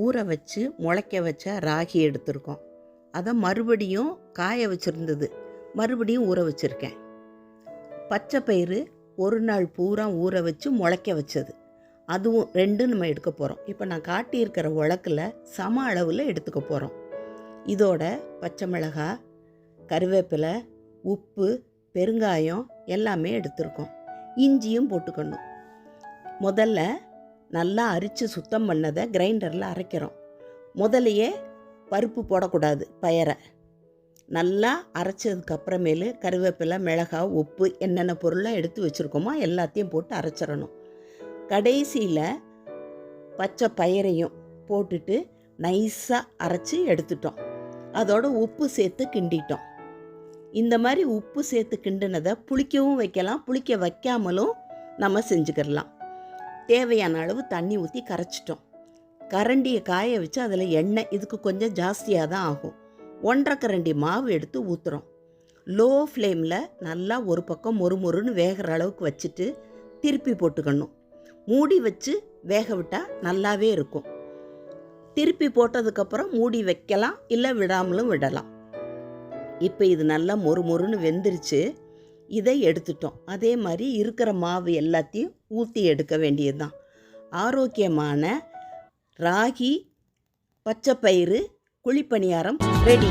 ஊற வச்சு முளைக்க வச்ச ராகி எடுத்திருக்கோம். அதை மறுபடியும் காய வச்சுருந்தது, மறுபடியும் ஊற வச்சுருக்கேன். பச்சை பயிறு ஒரு நாள் பூரா ஊற வச்சு முளைக்க வச்சது, அதுவும் 2 நம்ம எடுக்க போகிறோம். இப்போ நான் காட்டியிருக்கிற உலக்கில் சம அளவில் எடுத்துக்க போகிறோம். இதோட பச்சை மிளகாய், கருவேப்பிலை, உப்பு, பெருங்காயம் எல்லாமே எடுத்துருக்கோம். இஞ்சியும் போட்டுக்கணும். முதல்ல நல்லா அரித்து சுத்தம் பண்ணதை கிரைண்டரில் அரைக்கிறோம். முதலையே பருப்பு போடக்கூடாது, பயரை நல்லா அரைச்சதுக்கப்புறமேலு கருவேப்பிலை, மிளகாய், உப்பு என்னென்ன பொருளாக எடுத்து வச்சுருக்கோமோ எல்லாத்தையும் போட்டு அரைச்சிடணும். கடைசியில் பச்சை பயிரையும் போட்டுட்டு நைஸாக அரைச்சி எடுத்துட்டோம். அதோட உப்பு சேர்த்து கிண்டிட்டோம். இந்த மாதிரி உப்பு சேர்த்து கிண்டினதை புளிக்கவும் வைக்கலாம், புளிக்க வைக்காமலும் நம்ம செஞ்சுக்கிடலாம். தேவையான அளவு தண்ணி ஊற்றி கரைச்சிட்டோம். கரண்டியை காய வச்சு அதில் எண்ணெய், இதுக்கு கொஞ்சம் ஜாஸ்தியாக தான் ஆகும், 1.5 கரண்டி மாவு எடுத்து ஊற்றுறோம். லோ ஃப்ளேமில் நல்லா ஒரு பக்கம் மொறுமொறுன்னு வேகிற அளவுக்கு வச்சுட்டு திருப்பி போட்டுக்கணும். மூடி வச்சு வேக விட்டால் நல்லாவே இருக்கும். திருப்பி போட்டதுக்கப்புறம் மூடி வைக்கலாம், இல்லை விடாமலும் விடலாம். இப்போ இது நல்லா மொறுமொறுன்னு வெந்துருச்சு. இதை எடுத்துட்டோம். அதே மாதிரி இருக்கிற மாவு எல்லாத்தையும் ஊற்றி எடுக்க வேண்டியது தான். ஆரோக்கியமான ராகி பச்சை பயிறு குழிப்பணியாரம் ரெடி.